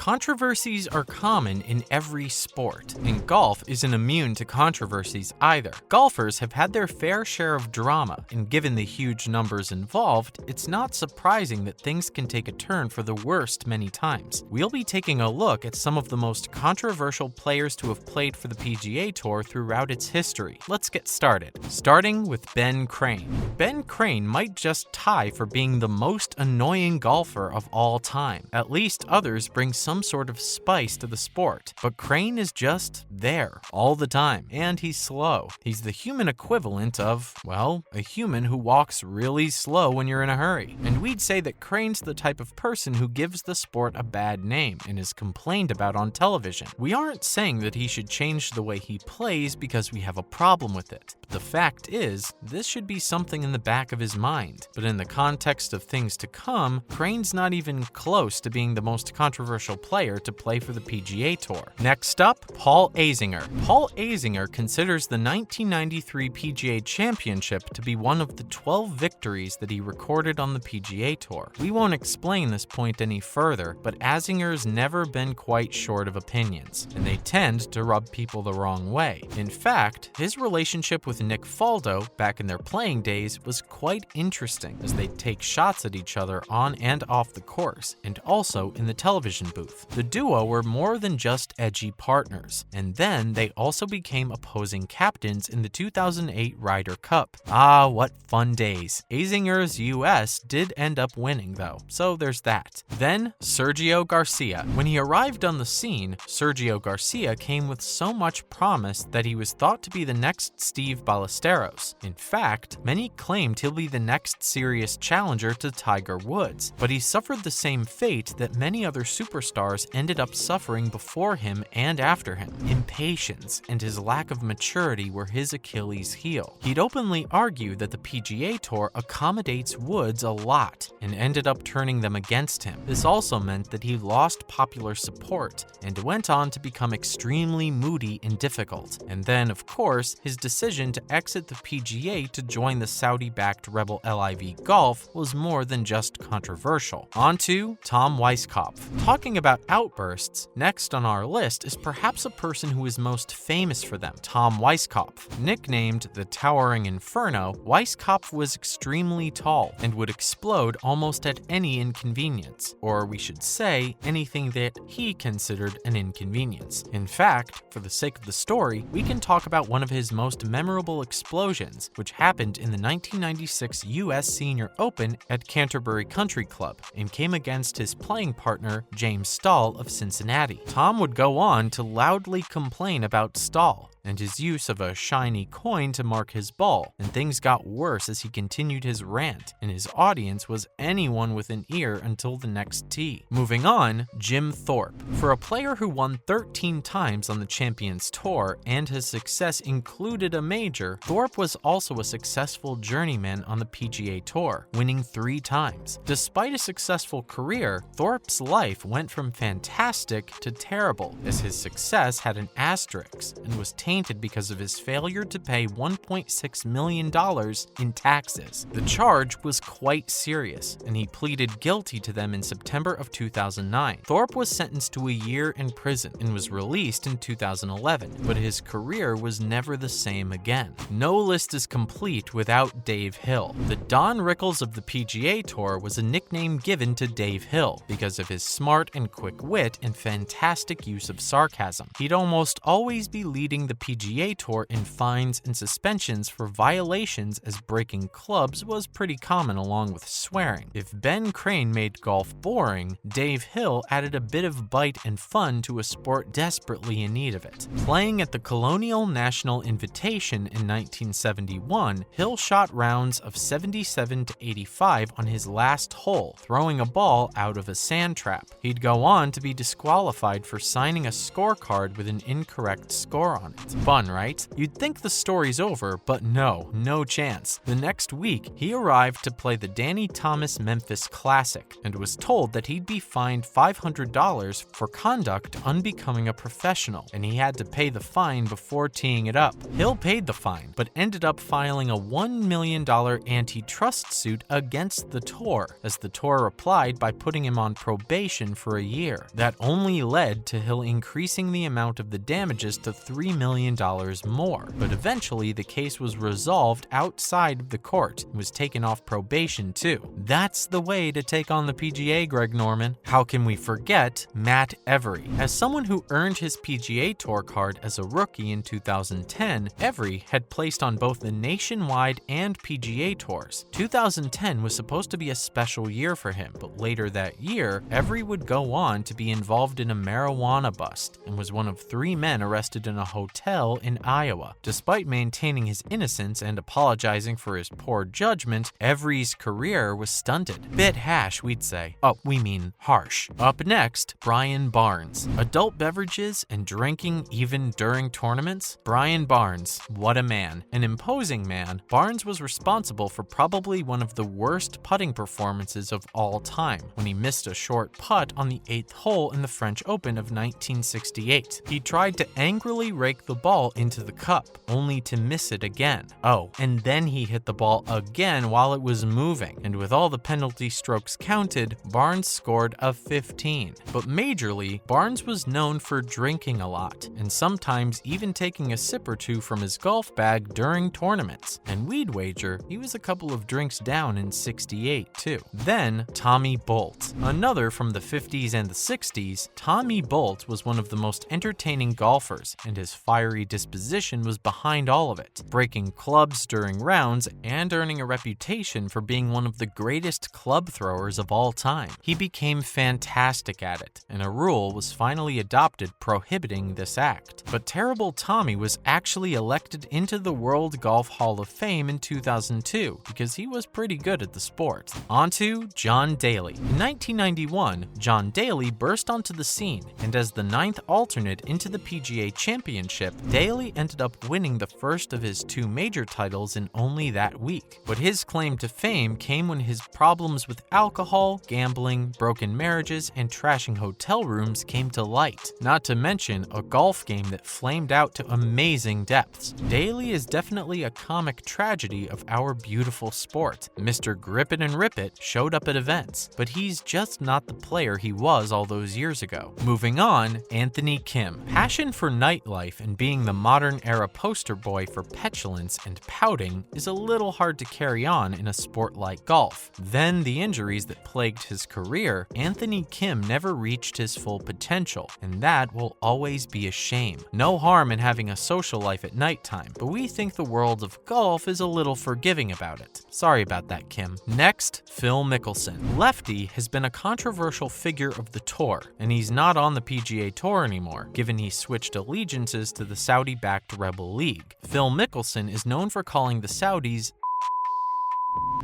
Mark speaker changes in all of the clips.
Speaker 1: Controversies are common in every sport, and golf isn't immune to controversies either. Golfers have had their fair share of drama, and given the huge numbers involved, it's not surprising that things can take a turn for the worst many times. We'll be taking a look at some of the most controversial players to have played for the PGA Tour throughout its history. Let's get started. Starting with Ben Crane. Ben Crane might just tie for being the most annoying golfer of all time. At least others bring some sort of spice to the sport, but Crane is just there all the time, and he's slow. He's the human equivalent of, well, a human who walks really slow when you're in a hurry. And we'd say that Crane's the type of person who gives the sport a bad name and is complained about on television. We aren't saying that he should change the way he plays because we have a problem with it. But the fact is, this should be something in the back of his mind. But in the context of things to come, Crane's not even close to being the most controversial player to play for the PGA Tour. Next up, Paul Azinger. Paul Azinger considers the 1993 PGA Championship to be one of the 12 victories that he recorded on the PGA Tour. We won't explain this point any further, but Azinger's never been quite short of opinions, and they tend to rub people the wrong way. In fact, his relationship with Nick Faldo back in their playing days was quite interesting, as they'd take shots at each other on and off the course, and also in the television booth. The duo were more than just edgy partners, and then they also became opposing captains in the 2008 Ryder Cup. Ah, what fun days. Azinger's US did end up winning though, so there's that. Then, Sergio Garcia. When he arrived on the scene, Sergio Garcia came with so much promise that he was thought to be the next Steve Ballesteros. In fact, many claimed he'll be the next serious challenger to Tiger Woods, but he suffered the same fate that many other superstars ended up suffering before him and after him. Impatience and his lack of maturity were his Achilles heel. He'd openly argue that the PGA Tour accommodates Woods a lot and ended up turning them against him. This also meant that he lost popular support and went on to become extremely moody and difficult. And then, of course, his decision to exit the PGA to join the Saudi-backed rebel LIV Golf was more than just controversial. On to Tom Weiskopf. Talking about outbursts, next on our list is perhaps a person who is most famous for them, Tom Weiskopf. Nicknamed the Towering Inferno, Weiskopf was extremely tall and would explode almost at any inconvenience, or we should say, anything that he considered an inconvenience. In fact, for the sake of the story, we can talk about one of his most memorable explosions, which happened in the 1996 US Senior Open at Canterbury Country Club and came against his playing partner, James Stahl of Cincinnati. Tom would go on to loudly complain about Stahl and his use of a shiny coin to mark his ball, and things got worse as he continued his rant, and his audience was anyone with an ear until the next tee. Moving on, Jim Thorpe. For a player who won 13 times on the Champions Tour and his success included a major, Thorpe was also a successful journeyman on the PGA Tour, winning 3 times. Despite a successful career, Thorpe's life went from fantastic to terrible, as his success had an asterisk and was tainted because of his failure to pay $1.6 million in taxes. The charge was quite serious, and he pleaded guilty to them in September of 2009. Thorpe was sentenced to a year in prison and was released in 2011, but his career was never the same again. No list is complete without Dave Hill. The Don Rickles of the PGA Tour was a nickname given to Dave Hill because of his smart and quick wit and fantastic use of sarcasm. He'd almost always be leading the PGA Tour in fines and suspensions for violations, as breaking clubs was pretty common along with swearing. If Ben Crane made golf boring, Dave Hill added a bit of bite and fun to a sport desperately in need of it. Playing at the Colonial National Invitation in 1971, Hill shot rounds of 77 to 85 on his last hole, throwing a ball out of a sand trap. He'd go on to be disqualified for signing a scorecard with an incorrect score on it. first. Fun, right? You'd think the story's over, but no chance. The next week, he arrived to play the Danny Thomas Memphis Classic and was told that he'd be fined $500 for conduct unbecoming a professional, and he had to pay the fine before teeing it up. Hill paid the fine, but ended up filing a $1 million antitrust suit against the tour, as the tour replied by putting him on probation for a year. That only led to Hill increasing the amount of the damages to $3 million more, but eventually the case was resolved outside of the court and was taken off probation too. That's the way to take on the PGA, Greg Norman. How can we forget Matt Every? As someone who earned his PGA Tour card as a rookie in 2010, Every had placed on both the Nationwide and PGA Tours. 2010 was supposed to be a special year for him, but later that year, Every would go on to be involved in a marijuana bust and was one of 3 men arrested in a hotel in Iowa. Despite maintaining his innocence and apologizing for his poor judgment, Every's career was stunted. Bit hash, we'd say. Oh, we mean harsh. Up next, Brian Barnes. Adult beverages and drinking even during tournaments? Brian Barnes, what a man. An imposing man, Barnes was responsible for probably one of the worst putting performances of all time when he missed a short putt on the 8th hole in the French Open of 1968. He tried to angrily rake the ball into the cup, only to miss it again. Oh, and then he hit the ball again while it was moving, and with all the penalty strokes counted, Barnes scored a 15. But majorly, Barnes was known for drinking a lot, and sometimes even taking a sip or two from his golf bag during tournaments. And we'd wager he was a couple of drinks down in 68 too. Then, Tommy Bolt. Another from the 50s and the 60s, Tommy Bolt was one of the most entertaining golfers, and his fiery disposition was behind all of it, breaking clubs during rounds and earning a reputation for being one of the greatest club throwers of all time. He became fantastic at it, and a rule was finally adopted prohibiting this act. But Terrible Tommy was actually elected into the World Golf Hall of Fame in 2002 because he was pretty good at the sport. On to John Daly. In 1991, John Daly burst onto the scene, and as the 9th alternate into the PGA Championship, Daly ended up winning the first of his 2 major titles in only that week. But his claim to fame came when his problems with alcohol, gambling, broken marriages, and trashing hotel rooms came to light. Not to mention a golf game that flamed out to amazing depths. Daly is definitely a comic tragedy of our beautiful sport. Mr. Grip It and Rip It showed up at events, but he's just not the player he was all those years ago. Moving on, Anthony Kim. Passion for nightlife and being the modern era poster boy for petulance and pouting is a little hard to carry on in a sport like golf. Then the injuries that plagued his career, Anthony Kim never reached his full potential, and that will always be a shame. No harm in having a social life at nighttime, but we think the world of golf is a little forgiving about it. Sorry about that, Kim. Next, Phil Mickelson. Lefty has been a controversial figure of the tour, and he's not on the PGA Tour anymore, given he switched allegiances to the Saudi-backed Rebel League. Phil Mickelson is known for calling the Saudis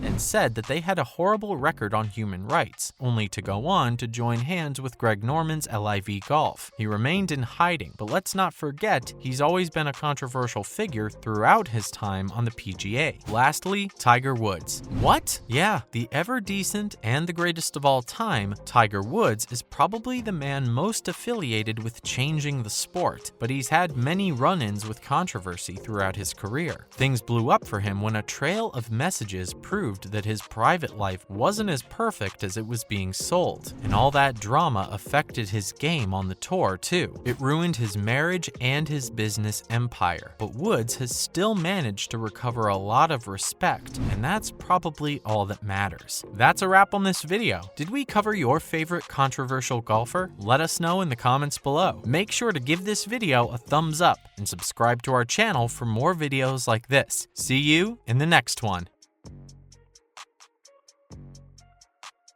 Speaker 1: and said that they had a horrible record on human rights, only to go on to join hands with Greg Norman's LIV Golf. He remained in hiding, but let's not forget he's always been a controversial figure throughout his time on the PGA. Lastly, Tiger Woods. What? Yeah, the ever-decent and the greatest of all time, Tiger Woods is probably the man most affiliated with changing the sport, but he's had many run-ins with controversy throughout his career. Things blew up for him when a trail of messages proved that his private life wasn't as perfect as it was being sold, and all that drama affected his game on the tour too. It ruined his marriage and his business empire, but Woods has still managed to recover a lot of respect, and that's probably all that matters. That's a wrap on this video. Did we cover your favorite controversial golfer? Let us know in the comments below. Make sure to give this video a thumbs up and subscribe to our channel for more videos like this. See you in the next one.